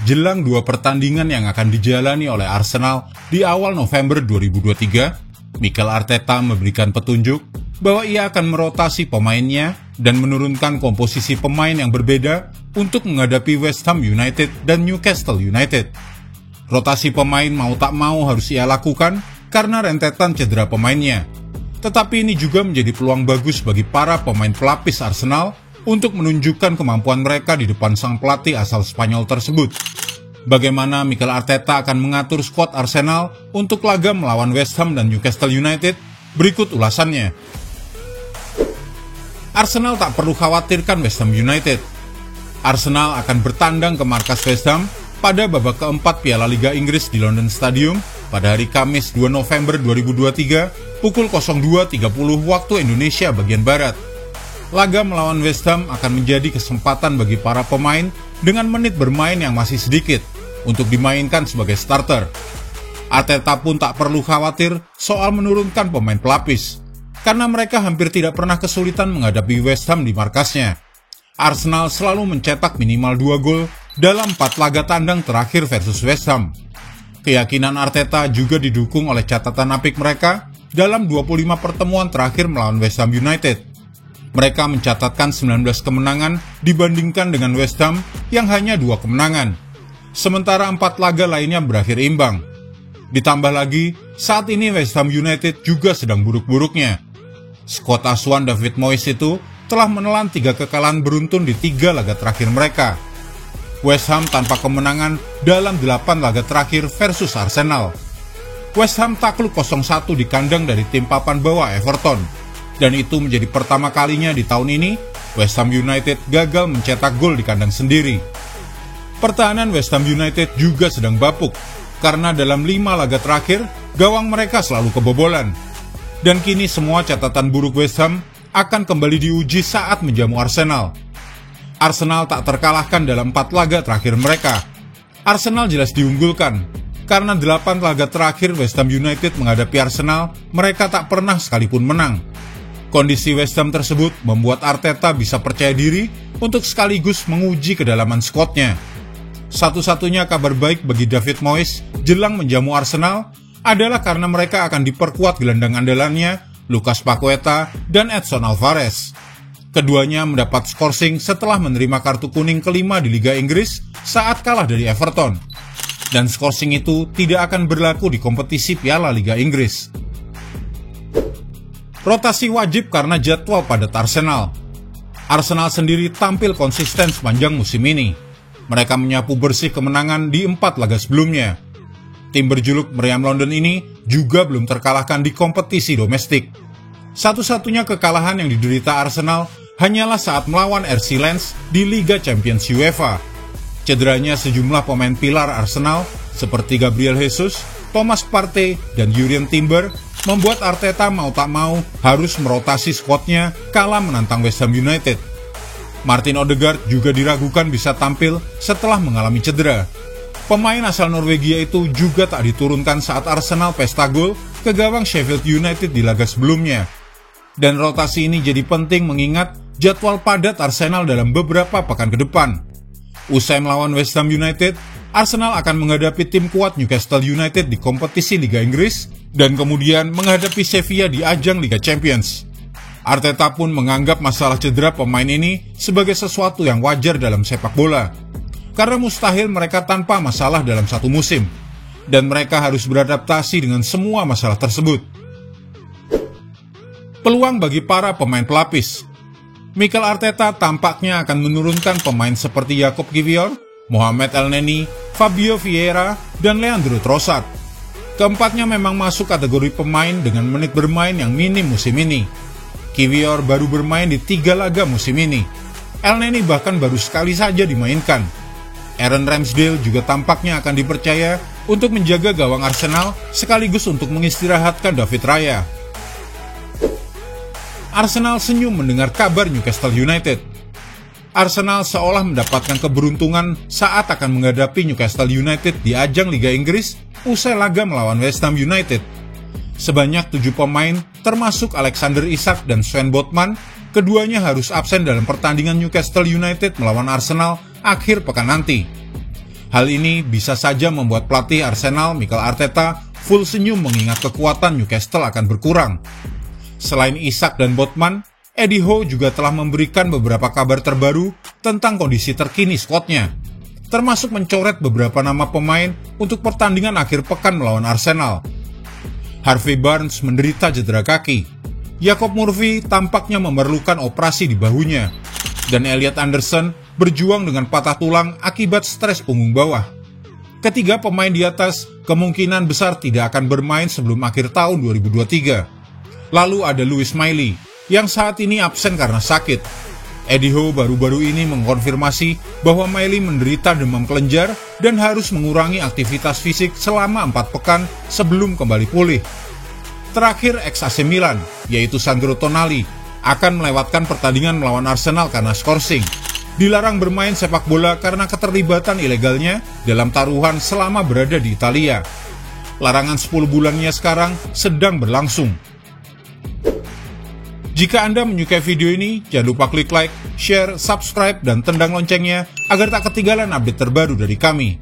jelang dua pertandingan yang akan dijalani oleh Arsenal di awal November 2023, Mikel Arteta memberikan petunjuk bahwa ia akan merotasi pemainnya dan menurunkan komposisi pemain yang berbeda untuk menghadapi West Ham United dan Newcastle United. Rotasi pemain mau tak mau harus ia lakukan karena rentetan cedera pemainnya. Tetapi ini juga menjadi peluang bagus bagi para pemain pelapis Arsenal untuk menunjukkan kemampuan mereka di depan sang pelatih asal Spanyol tersebut. Bagaimana Mikel Arteta akan mengatur skuad Arsenal untuk laga melawan West Ham dan Newcastle United? Berikut ulasannya. Arsenal tak perlu khawatirkan West Ham United. Arsenal akan bertandang ke markas West Ham pada babak keempat Piala Liga Inggris di London Stadium pada hari Kamis 2 November 2023 pukul 02.30 waktu Indonesia bagian Barat. Laga melawan West Ham akan menjadi kesempatan bagi para pemain dengan menit bermain yang masih sedikit untuk dimainkan sebagai starter. Arteta pun tak perlu khawatir soal menurunkan pemain pelapis, karena mereka hampir tidak pernah kesulitan menghadapi West Ham di markasnya. Arsenal selalu mencetak minimal 2 gol dalam 4 laga tandang terakhir versus West Ham. Keyakinan Arteta juga didukung oleh catatan apik mereka dalam 25 pertemuan terakhir melawan West Ham United. Mereka mencatatkan 19 kemenangan dibandingkan dengan West Ham yang hanya 2 kemenangan. Sementara 4 laga lainnya berakhir imbang. Ditambah lagi, saat ini West Ham United juga sedang buruk-buruknya. Skuad asuhan David Moyes itu telah menelan 3 kekalahan beruntun di 3 laga terakhir mereka. West Ham tanpa kemenangan dalam 8 laga terakhir versus Arsenal. West Ham takluk 0-1 di kandang dari tim papan bawah Everton. Dan itu menjadi pertama kalinya di tahun ini West Ham United gagal mencetak gol di kandang sendiri. Pertahanan West Ham United juga sedang bapuk karena dalam 5 laga terakhir gawang mereka selalu kebobolan. Dan kini semua catatan buruk West Ham akan kembali diuji saat menjamu Arsenal. Arsenal tak terkalahkan dalam 4 laga terakhir mereka. Arsenal jelas diunggulkan karena 8 laga terakhir West Ham United menghadapi Arsenal mereka tak pernah sekalipun menang. Kondisi West Ham tersebut membuat Arteta bisa percaya diri untuk sekaligus menguji kedalaman skuadnya. Satu-satunya kabar baik bagi David Moyes jelang menjamu Arsenal adalah karena mereka akan diperkuat gelandang andalannya Lucas Paqueta dan Edson Alvarez. Keduanya mendapat skorsing setelah menerima kartu kuning kelima di Liga Inggris saat kalah dari Everton. Dan skorsing itu tidak akan berlaku di kompetisi Piala Liga Inggris. Rotasi wajib karena jadwal padat Arsenal. Arsenal sendiri tampil konsisten sepanjang musim ini. Mereka menyapu bersih kemenangan di 4 laga sebelumnya. Tim berjuluk Meriam London ini juga belum terkalahkan di kompetisi domestik. Satu-satunya kekalahan yang diderita Arsenal hanyalah saat melawan RC Lens di Liga Champions UEFA. Cederanya sejumlah pemain pilar Arsenal seperti Gabriel Jesus, Thomas Partey, dan Jurrien Timber membuat Arteta mau tak mau harus merotasi skuadnya kala menantang West Ham United. Martin Odegaard juga diragukan bisa tampil setelah mengalami cedera. Pemain asal Norwegia itu juga tak diturunkan saat Arsenal pesta gol ke gawang Sheffield United di laga sebelumnya. Dan rotasi ini jadi penting mengingat jadwal padat Arsenal dalam beberapa pekan ke depan. Usai melawan West Ham United, Arsenal akan menghadapi tim kuat Newcastle United di kompetisi Liga Inggris dan kemudian menghadapi Sevilla di ajang Liga Champions. Arteta pun menganggap masalah cedera pemain ini sebagai sesuatu yang wajar dalam sepak bola, karena mustahil mereka tanpa masalah dalam satu musim, dan mereka harus beradaptasi dengan semua masalah tersebut. Peluang bagi para pemain pelapis. Mikel Arteta tampaknya akan menurunkan pemain seperti Jakub Kiwior, Mohamed Elneny, Fabio Vieira, dan Leandro Trossard. Keempatnya memang masuk kategori pemain dengan menit bermain yang minim musim ini. Kiwior baru bermain di 3 laga musim ini. Elneny bahkan baru sekali saja dimainkan. Aaron Ramsdale juga tampaknya akan dipercaya untuk menjaga gawang Arsenal sekaligus untuk mengistirahatkan David Raya. Arsenal senyum mendengar kabar Newcastle United. Arsenal seolah mendapatkan keberuntungan saat akan menghadapi Newcastle United di ajang Liga Inggris usai laga melawan West Ham United. Sebanyak 7 pemain, termasuk Alexander Isak dan Sven Botman, keduanya harus absen dalam pertandingan Newcastle United melawan Arsenal akhir pekan nanti. Hal ini bisa saja membuat pelatih Arsenal Mikel Arteta full senyum mengingat kekuatan Newcastle akan berkurang. Selain Isak dan Botman, Eddie Howe juga telah memberikan beberapa kabar terbaru tentang kondisi terkini skuadnya, termasuk mencoret beberapa nama pemain untuk pertandingan akhir pekan melawan Arsenal. Harvey Barnes menderita cedera kaki, Jacob Murphy tampaknya memerlukan operasi di bahunya, dan Elliot Anderson berjuang dengan patah tulang akibat stres punggung bawah. Ketiga pemain di atas kemungkinan besar tidak akan bermain sebelum akhir tahun 2023. Lalu ada Lewis Miley, yang saat ini absen karena sakit. Eddie Howe baru-baru ini mengkonfirmasi bahwa Miley menderita demam kelenjar dan harus mengurangi aktivitas fisik selama 4 pekan sebelum kembali pulih. Terakhir ex AC Milan, yaitu Sandro Tonali, akan melewatkan pertandingan melawan Arsenal karena skorsing. Dilarang bermain sepak bola karena keterlibatan ilegalnya dalam taruhan selama berada di Italia. Larangan 10 bulannya sekarang sedang berlangsung. Jika Anda menyukai video ini, jangan lupa klik like, share, subscribe, dan tendang loncengnya agar tak ketinggalan update terbaru dari kami.